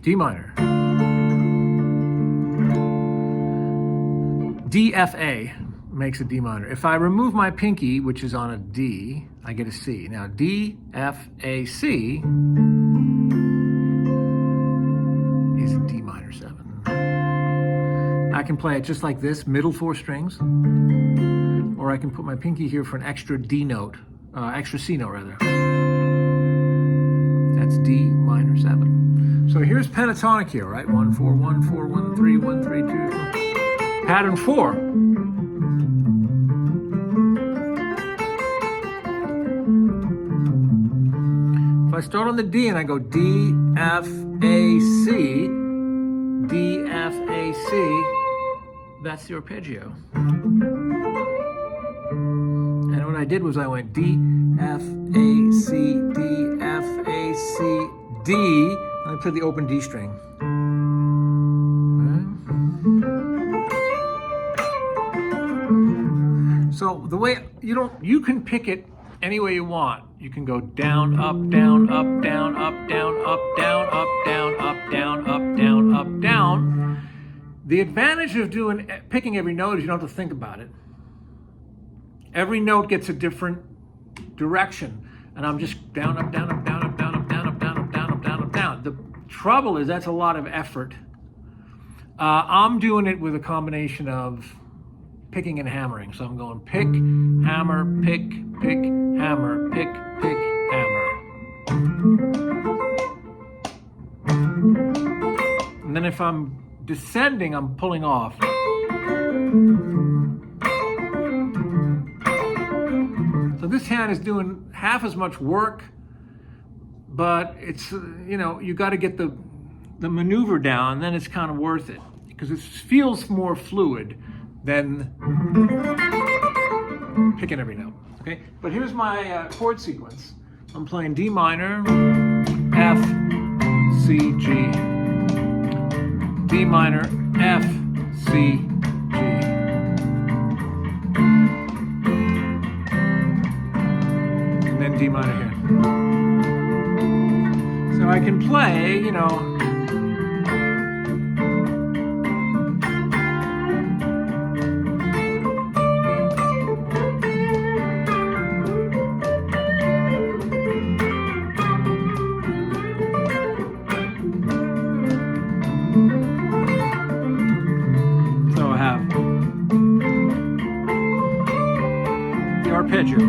D minor. D, F, A makes a D minor. If I remove my pinky, which is on a D, I get a C. Now D, F, A, C is a D minor 7. I can play it just like this, middle 4 strings, or I can put my pinky here for an extra D note, extra C note rather. That's D minor 7. So here's pentatonic here, right? 1, 4, 1, 4, 1, 3, 1, 3, 2. Pattern 4. If I start on the D and I go D, F, A, C, D, F, A, C, that's the arpeggio. And what I did was I went D, F, A, C, D, F, A, C, D, and I played the open D string. So the way you can pick it any way you want. You can go down, up, down, up, down, up, down, up, down, up, down, up, down, up, down, up, down. The advantage of picking every note is you don't have to think about it. Every note gets a different direction, and I'm just down, up, down, up, down, up, down, up, down, up, down, up, down, up, down, up, down. The trouble is that's a lot of effort. I'm doing it with a combination of picking and hammering. So I'm going pick, hammer, pick, hammer, pick, hammer. And then if I'm descending, I'm pulling off. So this hand is doing half as much work, but it's, you got to get the maneuver down, and then it's kind of worth it because it feels more fluid than picking every note, okay? But here's my chord sequence. I'm playing D minor, F, C, G, D minor, F, C, G. And then D minor here. So I can play, Arpeggio.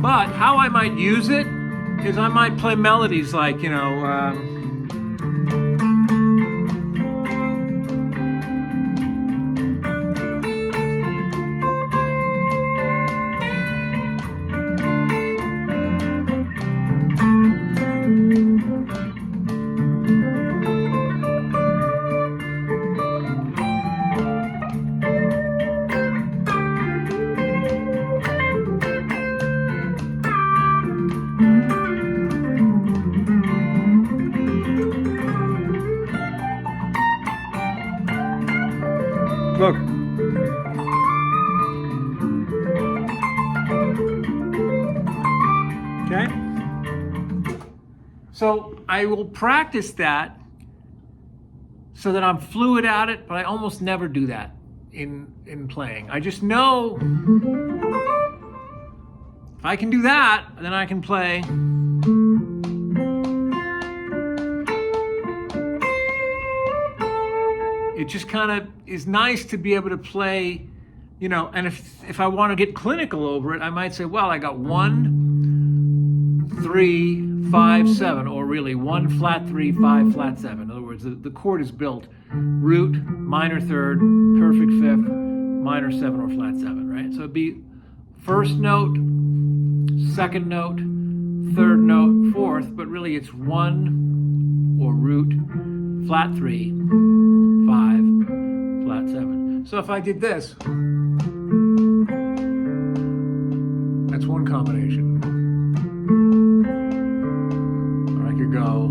But how I might use it is I might play melodies like, look. Okay? So I will practice that so that I'm fluid at it, but I almost never do that in playing. I just know if I can do that, then I can play. It just kind of is nice to be able to play, and if I want to get clinical over it, I might say, well, I got 1, 3, 5, 7, or really 1 flat 3, 5 flat 7. In other words, the chord is built root, minor third, perfect fifth, minor 7, or flat 7, right? So it'd be first note, second note, third note, fourth, but really it's 1 or root, flat 3, 5, flat 7. So if I did this, that's one combination. Or I could go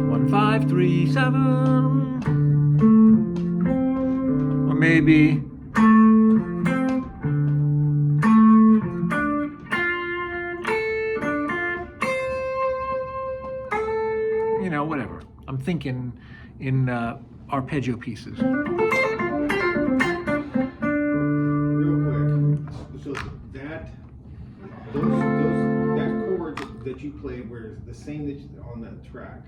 1, 5, 3, 7, or maybe thinking in arpeggio pieces. Real quick, so that chord that you played were the same that on that track.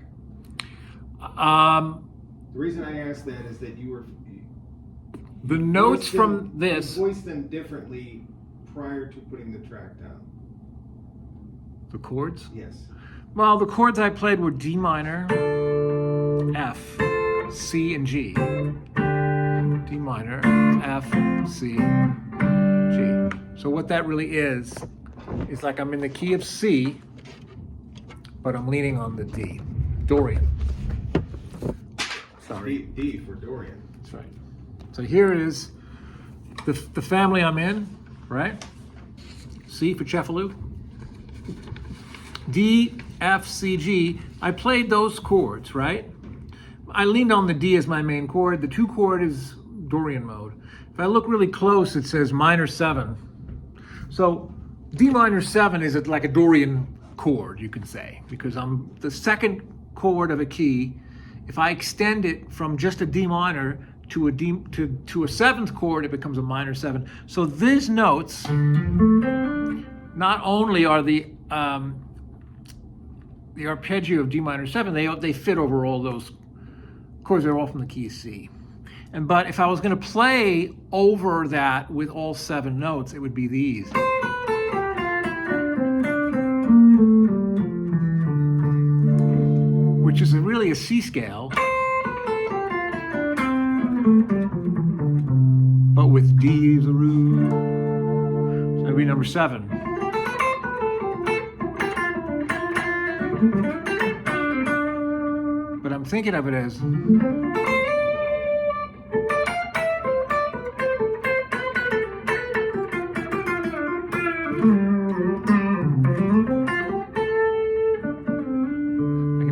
The reason I asked that is that the notes from this. You voiced them differently prior to putting the track down. The chords? Yes. Well, the chords I played were D minor, F, C, and G. D minor, F, C, G. So what that really is like I'm in the key of C, but I'm leaning on the D. Dorian. Sorry. D for Dorian. That's right. So here is the family I'm in, right? C for Cefalù. D, F, C, G. I played those chords, right? I leaned on the D as my main chord. The 2 chord is Dorian mode. If I look really close, it says minor 7. So D minor 7 is like a Dorian chord, you could say, because I'm the second chord of a key. If I extend it from just a D minor to a to a 7th chord, it becomes a minor 7. So these notes not only are the arpeggio of D minor 7, they fit over all those chords. They're all from the key of C. But if I was going to play over that with all 7 notes, it would be these. Which is really a C scale, but with D as a root. So that'd be number 7. But I'm thinking of it as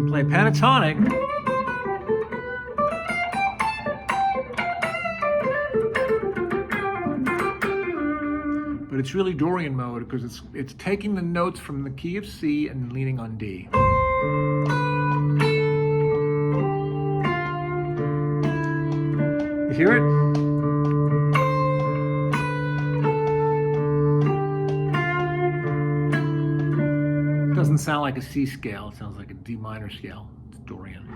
play pentatonic, but it's really Dorian mode because it's taking the notes from the key of C and leaning on D. You hear it? Doesn't sound like a C scale, it sounds like a D minor scale. It's Dorian.